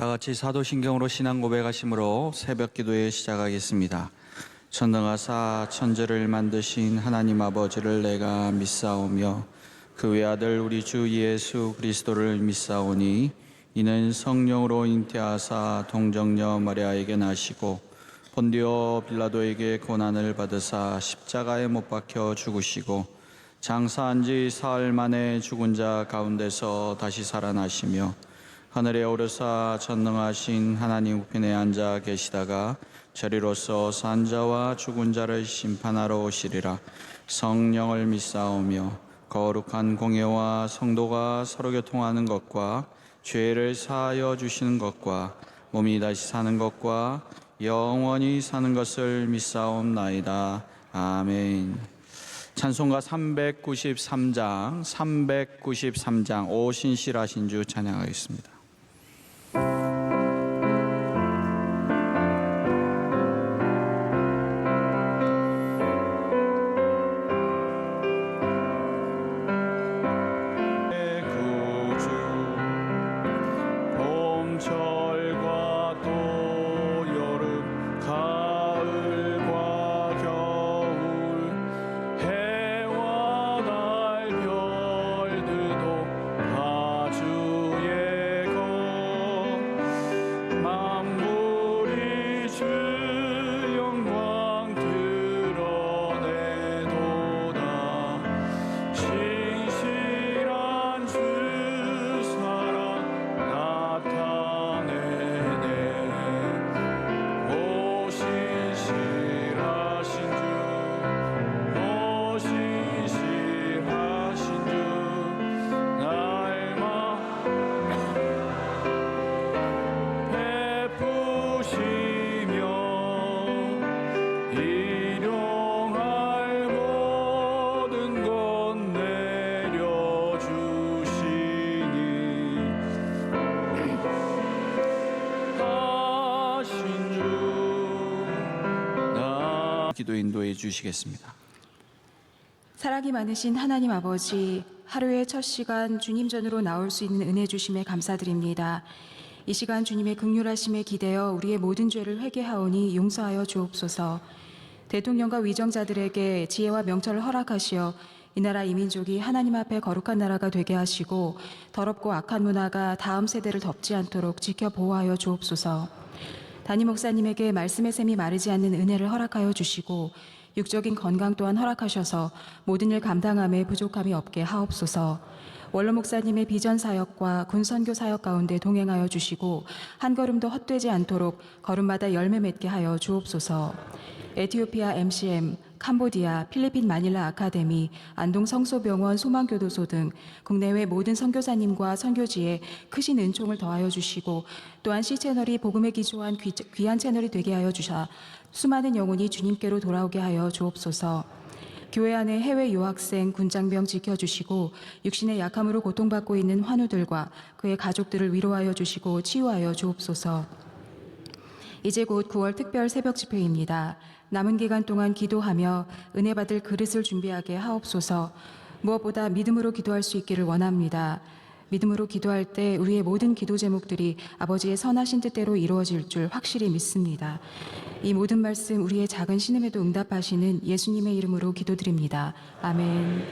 다 같이 사도신경으로 신앙 고백하심으로 새벽 기도에 시작하겠습니다. 천능하사 천지를 만드신 하나님 아버지를 내가 믿사오며 그 외아들 우리 주 예수 그리스도를 믿사오니 이는 성령으로 잉태하사 동정녀 마리아에게 나시고 본디오 빌라도에게 고난을 받으사 십자가에 못 박혀 죽으시고 장사한 지 사흘 만에 죽은 자 가운데서 다시 살아나시며 하늘에 오르사 전능하신 하나님 우편에 앉아 계시다가 저리로서 산 자와 죽은 자를 심판하러 오시리라. 성령을 믿사오며 거룩한 공예와 성도가 서로 교통하는 것과 죄를 사하여 주시는 것과 몸이 다시 사는 것과 영원히 사는 것을 믿사옵나이다. 아멘. 찬송가 393장 오신실하신 주 찬양하겠습니다. 기도 인도해 주시겠습니다. 사랑이 많으신 하나님 아버지, 하루의 첫 시간 주님 전으로 나올 수 있는 은혜 주심에 감사드립니다. 이 시간 주님의 긍휼하심에 기대어 우리의 모든 죄를 회개하오니 용서하여 주옵소서. 대통령과 위정자들에게 지혜와 명철을 허락하시어 이 나라 이 민족이 하나님 앞에 거룩한 나라가 되게 하시고 더럽고 악한 문화가 다음 세대를 덮지 않도록 지켜 보호하여 주옵소서. 담임 목사님에게 말씀의 샘이 마르지 않는 은혜를 허락하여 주시고 육적인 건강 또한 허락하셔서 모든 일 감당함에 부족함이 없게 하옵소서. 원로 목사님의 비전 사역과 군 선교 사역 가운데 동행하여 주시고 한 걸음도 헛되지 않도록 걸음마다 열매 맺게 하여 주옵소서. 에티오피아 MCM, 캄보디아, 필리핀 마닐라 아카데미, 안동 성소병원, 소망교도소 등 국내외 모든 선교사님과 선교지에 크신 은총을 더하여 주시고 또한 C채널이 복음에 기초한 귀한 채널이 되게 하여 주사 수많은 영혼이 주님께로 돌아오게 하여 주옵소서. 교회 안에 해외 유학생, 군장병 지켜주시고 육신의 약함으로 고통받고 있는 환우들과 그의 가족들을 위로하여 주시고 치유하여 주옵소서. 이제 곧 9월 특별 새벽 집회입니다. 남은 기간 동안 기도하며 은혜 받을 그릇을 준비하게 하옵소서. 무엇보다 믿음으로 기도할 수 있기를 원합니다. 믿음으로 기도할 때 우리의 모든 기도 제목들이 아버지의 선하신 뜻대로 이루어질 줄 확실히 믿습니다. 이 모든 말씀 우리의 작은 신음에도 응답하시는 예수님의 이름으로 기도드립니다. 아멘.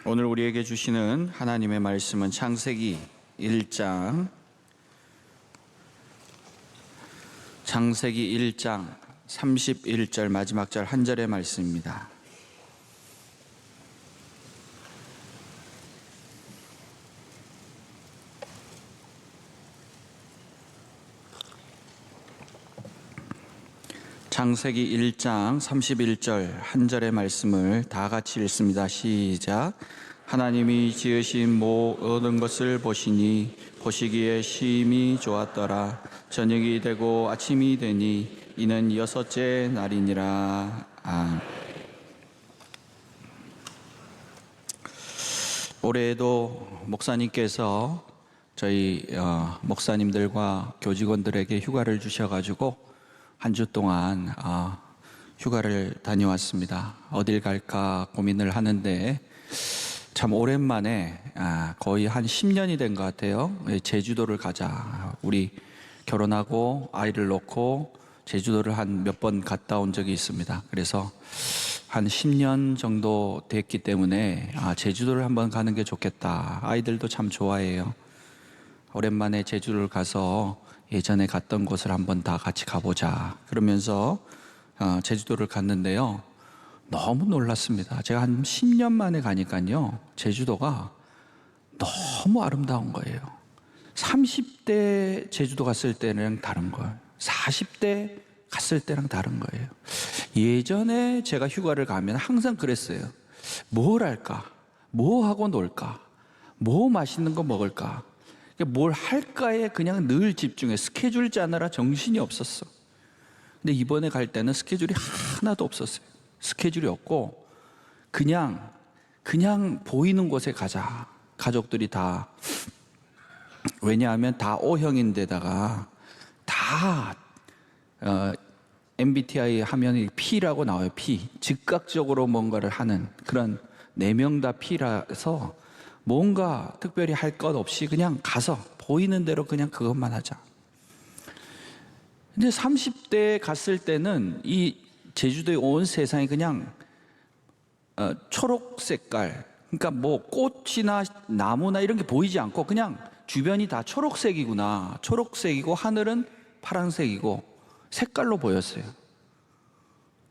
오늘 우리에게 주시는 하나님의 말씀은 창세기 1장 31절 마지막 절 한 절의 말씀입니다. 창세기 1장 31절 한 절의 말씀을 다 같이 읽습니다. 시작. 하나님이 지으신 모든 것을 보시니 보시기에 심히 좋았더라. 저녁이 되고 아침이 되니 이는 6째 날이니라. 올해에도 목사님께서 저희 목사님들과 교직원들에게 휴가를 주셔가지고 한 주 동안 휴가를 다녀왔습니다. 어딜 갈까 고민을 하는데 참 오랜만에 거의 한 10년이 된 것 같아요. 제주도를 가자. 우리 결혼하고 아이를 놓고 제주도를 한 몇 번 갔다 온 적이 있습니다. 그래서 한 10년 정도 됐기 때문에 제주도를 한번 가는 게 좋겠다. 아이들도 참 좋아해요. 오랜만에 제주도를 가서 예전에 갔던 곳을 한번 다 같이 가보자. 그러면서 제주도를 갔는데요. 너무 놀랐습니다. 제가 한 10년 만에 가니까요. 제주도가 너무 아름다운 거예요. 30대 제주도 갔을 때랑 다른 거예요. 40대 갔을 때랑 다른 거예요. 예전에 제가 휴가를 가면 항상 그랬어요. 뭘 할까? 뭐 하고 놀까? 뭐 맛있는 거 먹을까? 뭘 할까에 그냥 늘 집중해. 스케줄 짜느라 정신이 없었어. 근데 이번에 갈 때는 스케줄이 하나도 없었어요. 스케줄이 없고 그냥 보이는 곳에 가자. 가족들이 다, 왜냐하면 다 O형인데다가 다 MBTI 하면 P라고 나와요. P. 즉각적으로 뭔가를 하는 그런 4명 다 P라서 뭔가 특별히 할 것 없이 그냥 가서 보이는 대로 그냥 그것만 하자. 근데 30대에 갔을 때는 이 제주도에 온 세상이 그냥 초록 색깔, 그러니까 뭐 꽃이나 나무나 이런 게 보이지 않고 그냥 주변이 다 초록색이구나. 초록색이고 하늘은 파란색이고 색깔로 보였어요.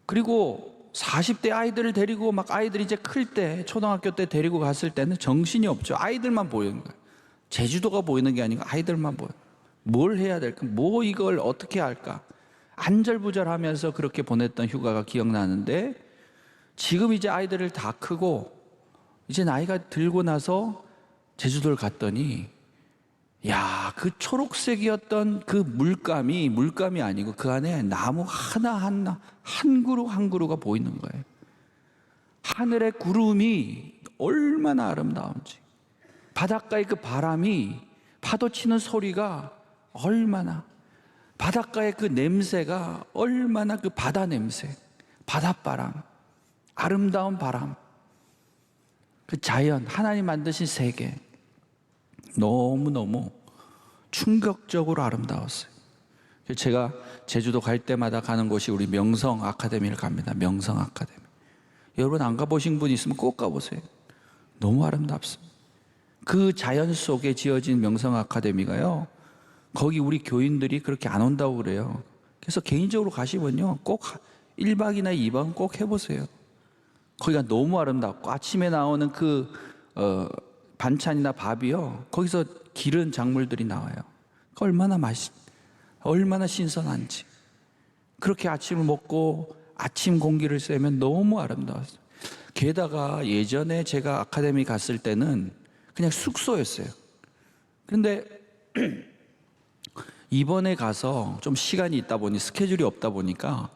그리고 40대 아이들을 데리고 막 아이들이 이제 클 때, 초등학교 때 데리고 갔을 때는 정신이 없죠. 아이들만 보이는 거예요. 제주도가 보이는 게 아니고 아이들만 보여요. 뭘 해야 될까? 뭐 이걸 어떻게 할까? 안절부절하면서 그렇게 보냈던 휴가가 기억나는데, 지금 이제 아이들을 다 크고 이제 나이가 들고 나서 제주도를 갔더니 야, 그 초록색이었던 그 물감이 아니고 그 안에 나무 하나하나 한 그루 한 그루가 보이는 거예요. 하늘의 구름이 얼마나 아름다운지, 바닷가의 그 바람이, 파도 치는 소리가 얼마나, 바닷가의 그 냄새가 얼마나, 그 바다 냄새, 바닷바람, 아름다운 바람, 그 자연, 하나님 만드신 세계, 너무너무 충격적으로 아름다웠어요. 제가 제주도 갈 때마다 가는 곳이 우리 명성 아카데미를 갑니다. 명성 아카데미. 여러분 안 가보신 분 있으면 꼭 가보세요. 너무 아름답습니다. 그 자연 속에 지어진 명성 아카데미가요, 거기 우리 교인들이 그렇게 안 온다고 그래요. 그래서 개인적으로 가시면요, 꼭 1박이나 2박 꼭 해보세요. 거기가 너무 아름답고 아침에 나오는 그 반찬이나 밥이요, 거기서 기른 작물들이 나와요. 얼마나 신선한지. 그렇게 아침을 먹고 아침 공기를 쐬면 너무 아름다웠어요. 게다가 예전에 제가 아카데미 갔을 때는 그냥 숙소였어요. 그런데 이번에 가서 좀 시간이 있다 보니, 스케줄이 없다 보니까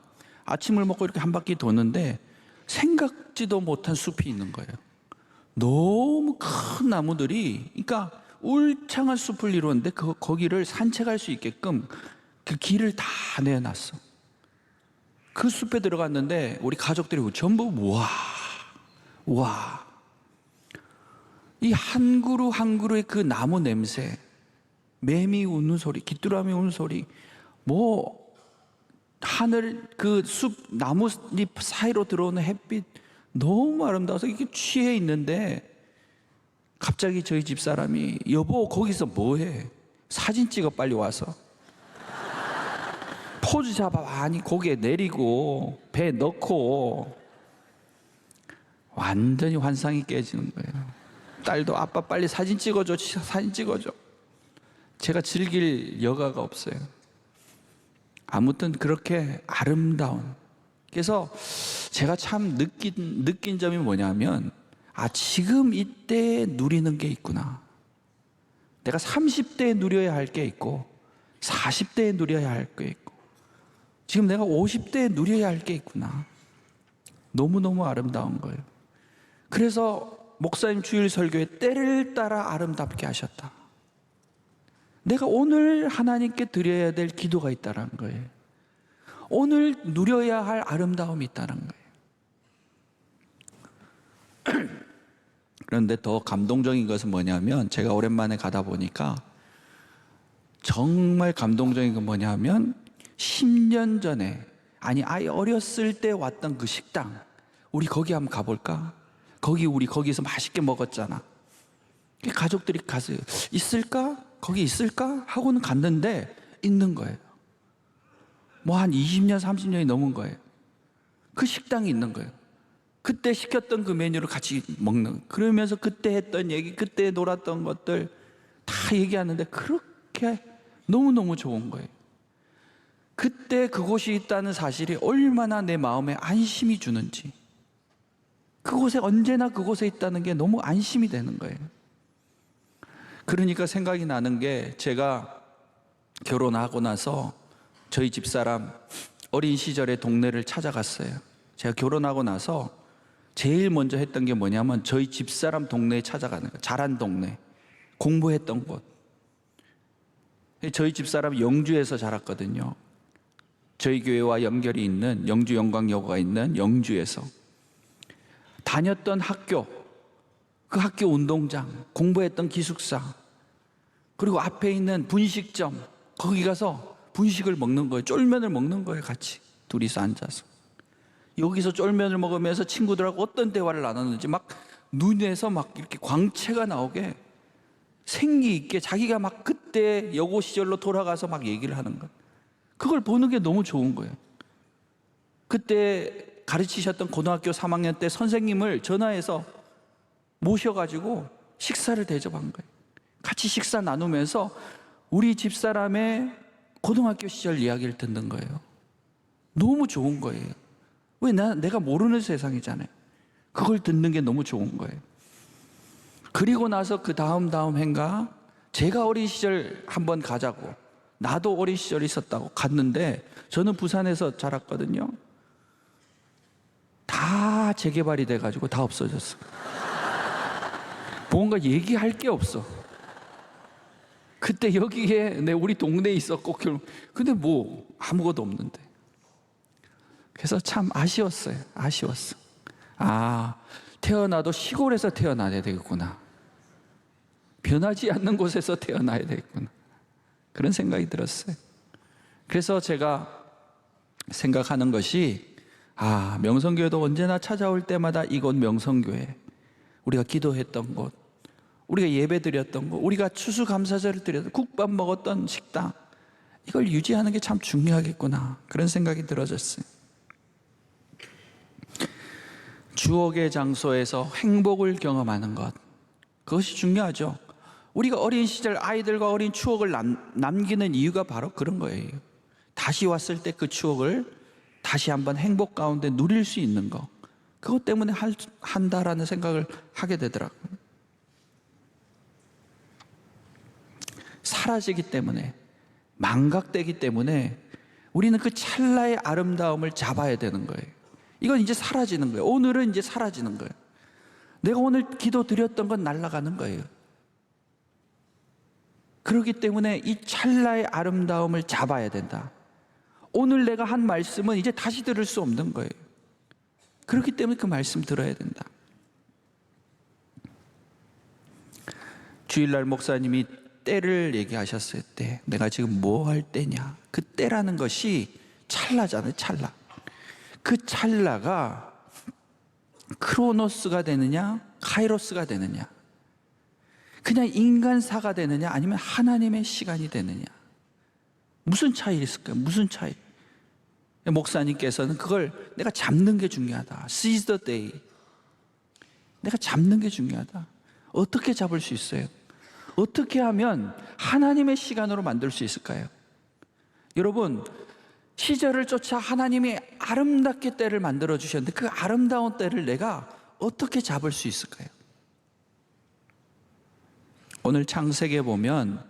아침을 먹고 이렇게 한 바퀴 도는데 생각지도 못한 숲이 있는 거예요. 너무 큰 나무들이, 그러니까 울창한 숲을 이루었는데 거기를 산책할 수 있게끔 그 길을 다 내놨어. 그 숲에 들어갔는데 우리 가족들이 전부 와, 이 한 그루 한 그루의 그 나무 냄새, 매미 우는 소리, 귀뚜라미 우는 소리, 뭐 하늘, 그 숲 나뭇잎 사이로 들어오는 햇빛, 너무 아름다워서 이게 취해 있는데 갑자기 저희 집 사람이, 여보 거기서 뭐해? 사진 찍어 빨리 와서. 포즈 잡아. 아니 고개 내리고 배 넣고. 완전히 환상이 깨지는 거예요. 딸도 아빠 빨리 사진 찍어줘, 사진 찍어줘. 제가 즐길 여가가 없어요. 아무튼 그렇게 아름다운. 그래서 제가 참 느낀 점이 뭐냐면, 지금 이때 누리는 게 있구나. 내가 30대에 누려야 할 게 있고 40대에 누려야 할 게 있고 지금 내가 50대에 누려야 할 게 있구나. 너무너무 아름다운 거예요. 그래서 목사님 주일 설교에 때를 따라 아름답게 하셨다. 내가 오늘 하나님께 드려야 될 기도가 있다는 거예요. 오늘 누려야 할 아름다움이 있다는 거예요. 그런데 더 감동적인 것은 뭐냐면, 제가 오랜만에 가다 보니까 정말 감동적인 건 뭐냐면 10년 전에, 아니 아예 어렸을 때 왔던 그 식당, 우리 거기 한번 가볼까? 우리 거기서 맛있게 먹었잖아. 가족들이 가서 있을까? 거기 있을까? 하고는 갔는데 있는 거예요. 뭐 한 20년 30년이 넘은 거예요. 그 식당이 있는 거예요. 그때 시켰던 그 메뉴를 같이 먹는, 그러면서 그때 했던 얘기, 그때 놀았던 것들 다 얘기하는데 그렇게 너무너무 좋은 거예요. 그때 그곳이 있다는 사실이 얼마나 내 마음에 안심이 주는지, 그곳에 언제나 그곳에 있다는 게 너무 안심이 되는 거예요. 그러니까 생각이 나는 게, 제가 결혼하고 나서 저희 집사람 어린 시절의 동네를 찾아갔어요. 제가 결혼하고 나서 제일 먼저 했던 게 뭐냐면 저희 집사람 동네에 찾아가는 거예요. 자란 동네, 공부했던 곳. 저희 집사람 영주에서 자랐거든요. 저희 교회와 연결이 있는 영주 영광여고가 있는 영주에서 다녔던 학교, 그 학교 운동장, 공부했던 기숙사, 그리고 앞에 있는 분식점, 거기 가서 분식을 먹는 거예요. 쫄면을 먹는 거예요. 같이 둘이서 앉아서 여기서 쫄면을 먹으면서 친구들하고 어떤 대화를 나눴는지 막 눈에서 막 이렇게 광채가 나오게, 생기 있게 자기가 막 그때 여고 시절로 돌아가서 막 얘기를 하는 거예요. 그걸 보는 게 너무 좋은 거예요. 그때 가르치셨던 고등학교 3학년 때 선생님을 전화해서 모셔가지고 식사를 대접한 거예요. 같이 식사 나누면서 우리 집사람의 고등학교 시절 이야기를 듣는 거예요. 너무 좋은 거예요. 왜? 내가 모르는 세상이잖아요. 그걸 듣는 게 너무 좋은 거예요. 그리고 나서 그 다음 해인가 제가 어린 시절 한번 가자고, 나도 어린 시절이 있었다고 갔는데, 저는 부산에서 자랐거든요. 다 재개발이 돼가지고 다 없어졌어. 뭔가 얘기할 게 없어. 그때 여기에 우리 동네에 있었고, 근데 뭐 아무것도 없는데. 그래서 참 아쉬웠어요. 아쉬웠어. 태어나도 시골에서 태어나야 되겠구나. 변하지 않는 곳에서 태어나야 되겠구나. 그런 생각이 들었어요. 그래서 제가 생각하는 것이, 명성교회도 언제나 찾아올 때마다 이곳 명성교회, 우리가 기도했던 곳, 우리가 예배 드렸던 곳, 우리가 추수감사절을 드렸던 국밥 먹었던 식당, 이걸 유지하는 게 참 중요하겠구나, 그런 생각이 들어졌어요. 주옥의 장소에서 행복을 경험하는 것, 그것이 중요하죠. 우리가 어린 시절 아이들과 어린 추억을 남기는 이유가 바로 그런 거예요. 다시 왔을 때 그 추억을 다시 한번 행복 가운데 누릴 수 있는 거, 그것 때문에 한다라는 생각을 하게 되더라고요. 사라지기 때문에, 망각되기 때문에 우리는 그 찰나의 아름다움을 잡아야 되는 거예요. 이건 이제 사라지는 거예요. 오늘은 이제 사라지는 거예요. 내가 오늘 기도 드렸던 건 날아가는 거예요. 그렇기 때문에 이 찰나의 아름다움을 잡아야 된다. 오늘 내가 한 말씀은 이제 다시 들을 수 없는 거예요. 그렇기 때문에 그 말씀 들어야 된다. 주일날 목사님이 때를 얘기하셨을 때, 내가 지금 뭐 할 때냐, 그 때라는 것이 찰나잖아요. 찰나. 그 찰나가 크로노스가 되느냐 카이로스가 되느냐, 그냥 인간사가 되느냐 아니면 하나님의 시간이 되느냐, 무슨 차이 있을까요? 무슨 차이? 목사님께서는 그걸 내가 잡는 게 중요하다. Seize the day. 내가 잡는 게 중요하다. 어떻게 잡을 수 있어요? 어떻게 하면 하나님의 시간으로 만들 수 있을까요? 여러분, 시절을 쫓아 하나님이 아름답게 때를 만들어 주셨는데 그 아름다운 때를 내가 어떻게 잡을 수 있을까요? 오늘 창세기에 보면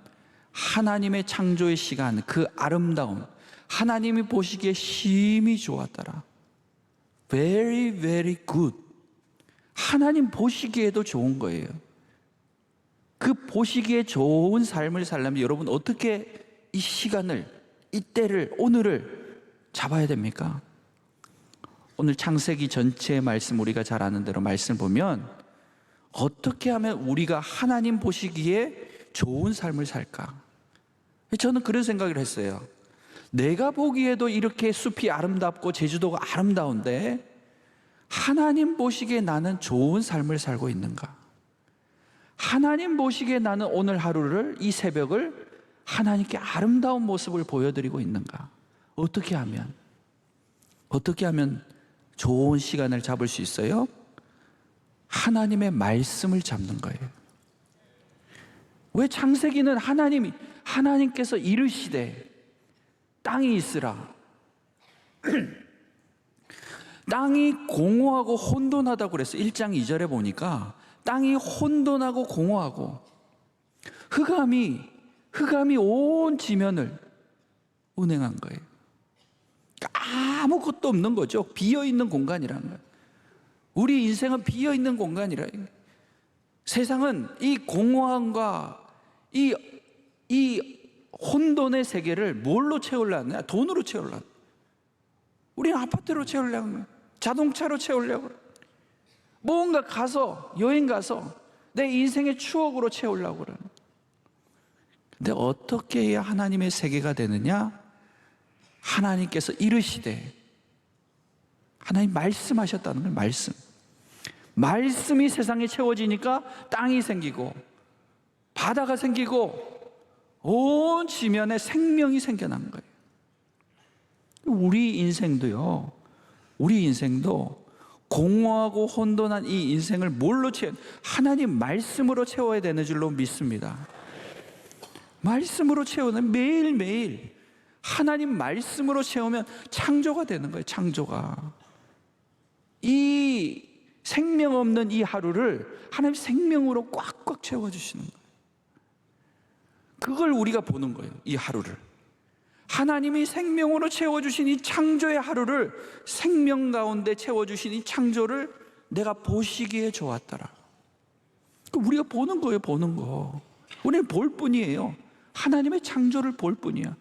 하나님의 창조의 시간, 그 아름다움, 하나님이 보시기에 심히 좋았더라. Very, very good. 하나님 보시기에도 좋은 거예요. 그 보시기에 좋은 삶을 살려면 여러분 어떻게 이 시간을, 이 때를, 오늘을 잡아야 됩니까? 오늘 창세기 전체의 말씀, 우리가 잘 아는 대로 말씀을 보면 어떻게 하면 우리가 하나님 보시기에 좋은 삶을 살까? 저는 그런 생각을 했어요. 내가 보기에도 이렇게 숲이 아름답고 제주도가 아름다운데 하나님 보시기에 나는 좋은 삶을 살고 있는가? 하나님 보시기에 나는 오늘 하루를, 이 새벽을 하나님께 아름다운 모습을 보여드리고 있는가? 어떻게 하면 좋은 시간을 잡을 수 있어요? 하나님의 말씀을 잡는 거예요. 왜 창세기는 하나님께서 이르시되 땅이 있으라. 땅이 공허하고 혼돈하다고 그랬어요. 1장 2절에 보니까 땅이 혼돈하고 공허하고 흑암이 온 지면을 운행한 거예요. 아무것도 없는 거죠. 비어있는 공간이라는 거예요. 우리 인생은 비어있는 공간이라. 세상은 이 공허함과 이 혼돈의 세계를 뭘로 채우려느냐? 돈으로 채우려고. 우리는 아파트로 채우려고 해요. 자동차로 채우려고 해요. 뭔가 여행 가서 내 인생의 추억으로 채우려고 그래요. 근데 어떻게 해야 하나님의 세계가 되느냐? 하나님께서 이르시되, 하나님 말씀하셨다는 거예요. 말씀이 세상에 채워지니까 땅이 생기고 바다가 생기고 온 지면에 생명이 생겨난 거예요. 우리 인생도 공허하고 혼돈한 이 인생을 뭘로 하나님 말씀으로 채워야 되는 줄로 믿습니다. 말씀으로 채우는, 매일매일 하나님 말씀으로 채우면 창조가 되는 거예요. 창조가. 이 생명 없는 이 하루를 하나님 생명으로 꽉꽉 채워주시는 거예요. 그걸 우리가 보는 거예요. 이 하루를 하나님이 생명으로 채워주신 이 창조의 하루를, 생명 가운데 채워주신 이 창조를 내가 보시기에 좋았더라. 우리가 보는 거예요. 보는 거. 우리는 볼 뿐이에요. 하나님의 창조를 볼 뿐이야.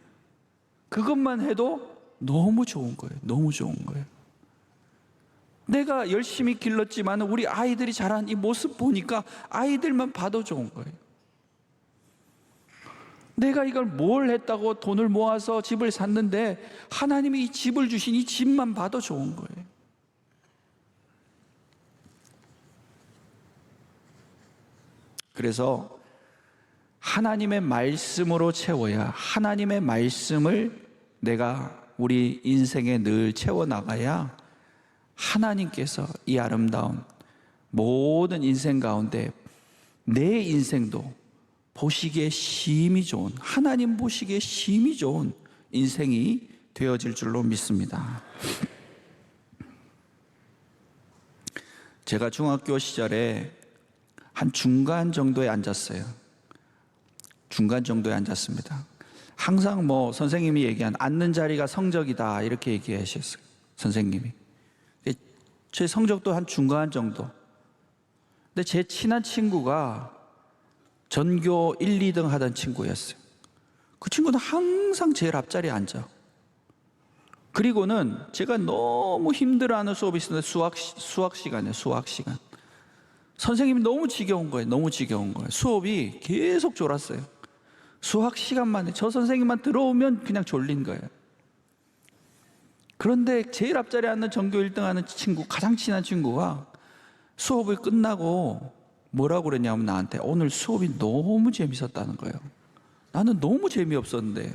그것만 해도 너무 좋은 거예요. 너무 좋은 거예요. 내가 열심히 길렀지만 우리 아이들이 자란 이 모습 보니까 아이들만 봐도 좋은 거예요. 내가 이걸 뭘 했다고 돈을 모아서 집을 샀는데 하나님이 이 집을 주신 이 집만 봐도 좋은 거예요. 그래서 하나님의 말씀으로 채워야, 하나님의 말씀을 내가 우리 인생에 늘 채워나가야 하나님께서 이 아름다운 모든 인생 가운데 내 인생도 보시기에 심히 좋은, 하나님 보시기에 심히 좋은 인생이 되어질 줄로 믿습니다. 제가 중학교 시절에 한 중간 정도에 앉았어요. 중간 정도에 앉았습니다. 항상 선생님이 얘기한 앉는 자리가 성적이다 이렇게 얘기하셨어요. 선생님이. 제 성적도 한 중간 정도. 근데 제 친한 친구가 전교 1, 2등 하던 친구였어요. 그 친구는 항상 제일 앞자리에 앉아. 그리고는 제가 너무 힘들어하는 수업이 있었는데 수학 시간이에요. 수학 시간. 선생님이 너무 지겨운 거예요. 너무 지겨운 거예요. 수업이 계속 졸았어요. 수학 시간만에 저 선생님만 들어오면 그냥 졸린 거예요. 그런데 제일 앞자리에 앉는 전교 1등 하는 친구, 가장 친한 친구가 수업이 끝나고 뭐라고 그랬냐면 나한테 오늘 수업이 너무 재밌었다는 거예요. 나는 너무 재미없었는데,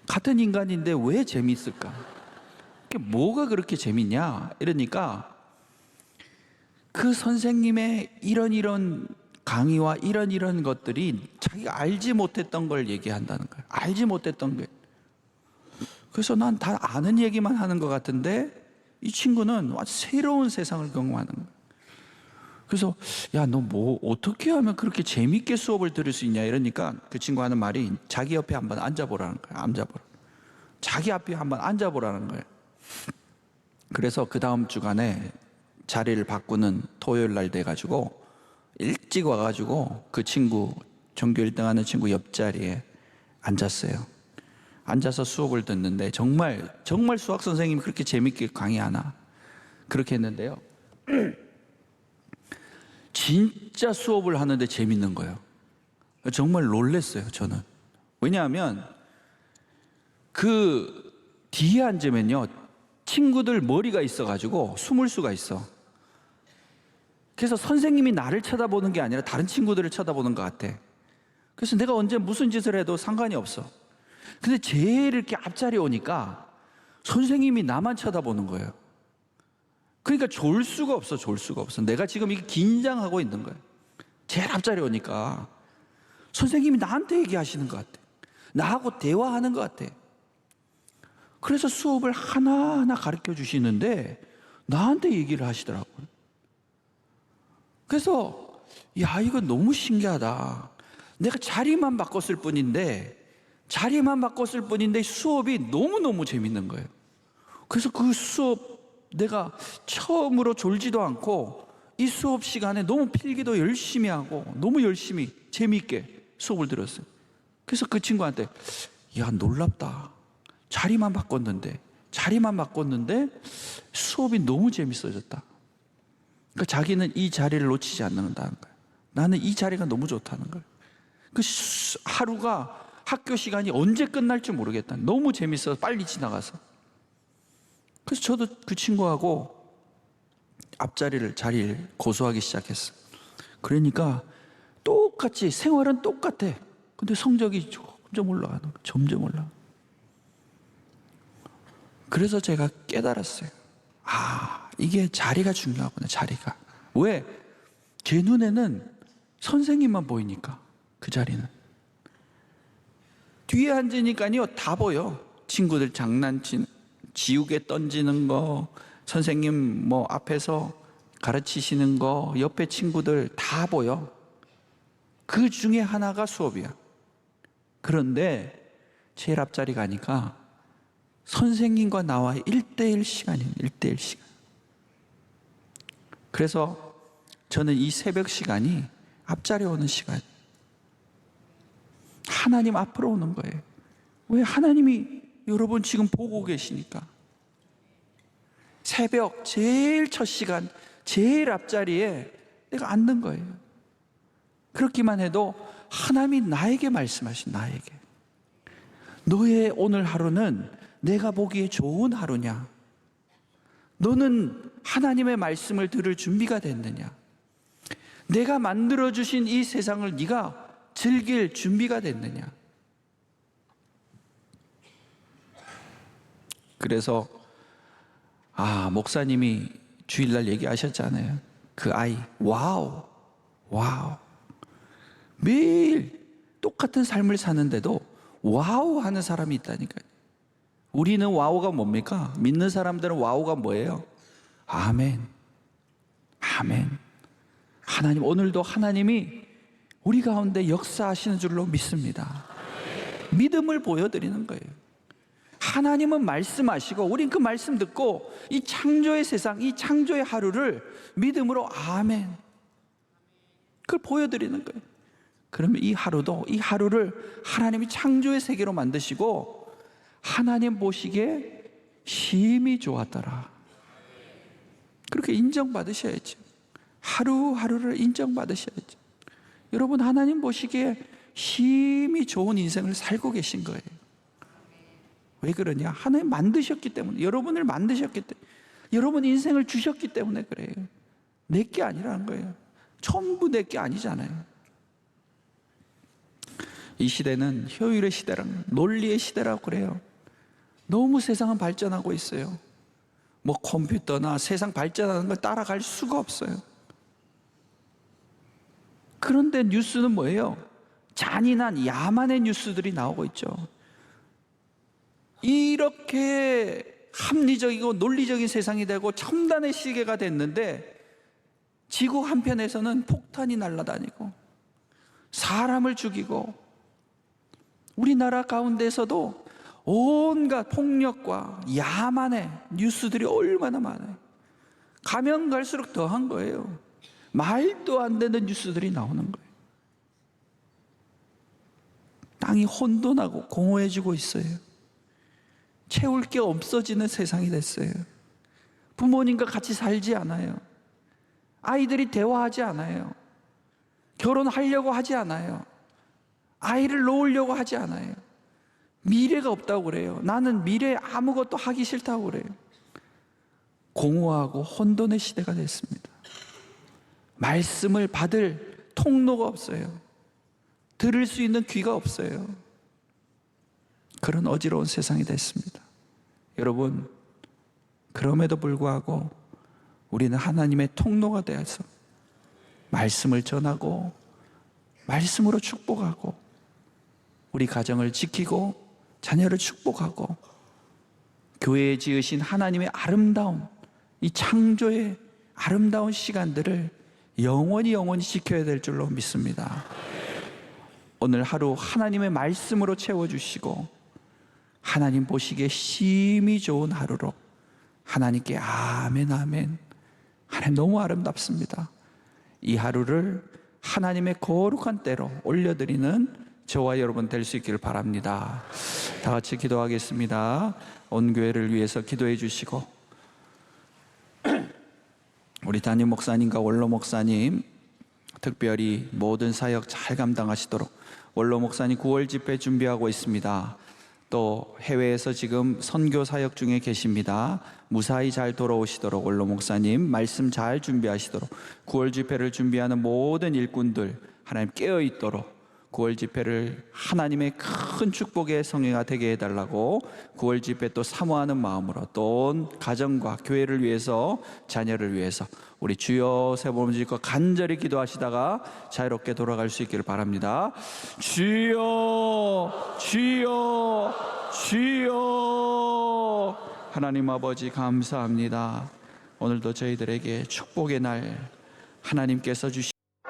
같은 인간인데 왜 재미있을까? 뭐가 그렇게 재밌냐? 이러니까 그 선생님의 이런 강의와 이런 것들이 자기가 알지 못했던 걸 얘기한다는 거예요. 알지 못했던 게. 그래서 난 다 아는 얘기만 하는 것 같은데 이 친구는 아주 새로운 세상을 경험하는 거예요. 그래서 야, 너 어떻게 하면 그렇게 재밌게 수업을 들을 수 있냐 이러니까 그 친구 하는 말이 자기 옆에 한번 앉아보라는 거예요. 자기 앞에 한번 앉아보라는 거예요. 그래서 그 다음 주간에 자리를 바꾸는 토요일 날 돼가지고 일찍 와가지고 그 친구, 전교 1등 하는 친구 옆자리에 앉았어요. 앉아서 수업을 듣는데 정말 수학 선생님이 그렇게 재밌게 강의하나 그렇게 했는데요. 진짜 수업을 하는데 재밌는 거예요. 정말 놀랐어요, 저는. 왜냐하면 그 뒤에 앉으면요, 친구들 머리가 있어가지고 숨을 수가 있어. 그래서 선생님이 나를 쳐다보는 게 아니라 다른 친구들을 쳐다보는 것 같아. 그래서 내가 언제 무슨 짓을 해도 상관이 없어. 근데 제일 이렇게 앞자리에 오니까 선생님이 나만 쳐다보는 거예요. 그러니까 졸 수가 없어, 졸 수가 없어. 내가 지금 이게 긴장하고 있는 거예요. 제일 앞자리에 오니까 선생님이 나한테 얘기하시는 것 같아. 나하고 대화하는 것 같아. 그래서 수업을 하나하나 가르쳐 주시는데 나한테 얘기를 하시더라고요. 그래서 야, 이거 너무 신기하다. 내가 자리만 바꿨을 뿐인데 수업이 너무너무 재밌는 거예요. 그래서 그 수업 내가 처음으로 졸지도 않고 이 수업 시간에 너무 필기도 열심히 하고 너무 열심히 재미있게 수업을 들었어요. 그래서 그 친구한테 야, 놀랍다. 자리만 바꿨는데 수업이 너무 재밌어졌다. 그러니까 자기는 이 자리를 놓치지 않는다는 거예요. 나는 이 자리가 너무 좋다는 거예요. 그 하루가 학교 시간이 언제 끝날지 모르겠다. 너무 재밌어서 빨리 지나가서. 그래서 저도 그 친구하고 자리를 고수하기 시작했어요. 그러니까 똑같이 생활은 똑같아. 근데 성적이 점점 올라가는 거예요. 점점 올라가. 그래서 제가 깨달았어요. 아, 이게 자리가 중요하구나, 자리가. 왜? 제 눈에는 선생님만 보이니까, 그 자리는. 뒤에 앉으니까요, 다 보여. 친구들 장난치는, 지우개 던지는 거, 선생님 뭐 앞에서 가르치시는 거, 옆에 친구들 다 보여. 그 중에 하나가 수업이야. 그런데 제일 앞자리 가니까 선생님과 나와 1대1 시간이에요. 1대1 시간. 그래서 저는 이 새벽 시간이 앞자리에 오는 시간, 하나님 앞으로 오는 거예요. 왜? 하나님이 여러분 지금 보고 계시니까. 새벽 제일 첫 시간, 제일 앞자리에 내가 앉는 거예요. 그렇기만 해도 하나님이 나에게 말씀하신, 나에게 너의 오늘 하루는 내가 보기에 좋은 하루냐? 너는 하나님의 말씀을 들을 준비가 됐느냐? 내가 만들어주신 이 세상을 네가 즐길 준비가 됐느냐? 그래서 목사님이 주일날 얘기하셨잖아요. 그 아이, 와우. 매일 똑같은 삶을 사는데도 와우 하는 사람이 있다니까요. 우리는 와우가 뭡니까? 믿는 사람들은 와우가 뭐예요? 아멘. 하나님, 오늘도 하나님이 우리 가운데 역사하시는 줄로 믿습니다. 믿음을 보여드리는 거예요. 하나님은 말씀하시고 우린 그 말씀 듣고 이 창조의 세상, 이 창조의 하루를 믿음으로 아멘, 그걸 보여드리는 거예요. 그러면 이 하루를 하나님이 창조의 세계로 만드시고 하나님 보시기에 심히 좋았더라, 그렇게 인정받으셔야죠. 하루하루를 인정받으셔야죠. 여러분, 하나님 보시기에 심히 좋은 인생을 살고 계신 거예요. 왜 그러냐? 하나님 만드셨기 때문에, 여러분을 만드셨기 때문에, 여러분 인생을 주셨기 때문에 그래요. 내 게 아니라는 거예요. 전부 내 게 아니잖아요. 이 시대는 효율의 시대랑 논리의 시대라고 그래요. 너무 세상은 발전하고 있어요. 뭐 컴퓨터나 세상 발전하는 걸 따라갈 수가 없어요. 그런데 뉴스는 뭐예요? 잔인한 야만의 뉴스들이 나오고 있죠. 이렇게 합리적이고 논리적인 세상이 되고 첨단의 시계가 됐는데 지구 한편에서는 폭탄이 날아다니고 사람을 죽이고, 우리나라 가운데서도 온갖 폭력과 야만의 뉴스들이 얼마나 많아요. 가면 갈수록 더한 거예요. 말도 안 되는 뉴스들이 나오는 거예요. 땅이 혼돈하고 공허해지고 있어요. 채울 게 없어지는 세상이 됐어요. 부모님과 같이 살지 않아요. 아이들이 대화하지 않아요. 결혼하려고 하지 않아요. 아이를 놓으려고 하지 않아요. 미래가 없다고 그래요. 나는 미래에 아무것도 하기 싫다고 그래요. 공허하고 혼돈의 시대가 됐습니다. 말씀을 받을 통로가 없어요. 들을 수 있는 귀가 없어요. 그런 어지러운 세상이 됐습니다. 여러분, 그럼에도 불구하고 우리는 하나님의 통로가 되어서 말씀을 전하고 말씀으로 축복하고 우리 가정을 지키고 자녀를 축복하고 교회에 지으신 하나님의 아름다운 이 창조의 아름다운 시간들을 영원히 지켜야 될 줄로 믿습니다. 오늘 하루 하나님의 말씀으로 채워주시고 하나님 보시기에 심히 좋은 하루로 하나님께 아멘 아멘. 하나님 너무 아름답습니다. 이 하루를 하나님의 거룩한 때로 올려드리는 저와 여러분 될 수 있기를 바랍니다. 다 같이 기도하겠습니다. 온 교회를 위해서 기도해 주시고 우리 담임 목사님과 원로 목사님 특별히 모든 사역 잘 감당하시도록, 원로 목사님 9월 집회 준비하고 있습니다. 또 해외에서 지금 선교 사역 중에 계십니다. 무사히 잘 돌아오시도록 원로 목사님 말씀 잘 준비하시도록, 9월 집회를 준비하는 모든 일꾼들 하나님 깨어 있도록 9월 집회를 하나님의 큰 축복의 성회가 되게 해달라고 9월 집회 또 사모하는 마음으로 또 가정과 교회를 위해서 자녀를 위해서 우리 주여 세 번 짓고 간절히 기도하시다가 자유롭게 돌아갈 수 있기를 바랍니다. 주여 주여 주여. 하나님 아버지 감사합니다. 오늘도 저희들에게 축복의 날 하나님께서 주신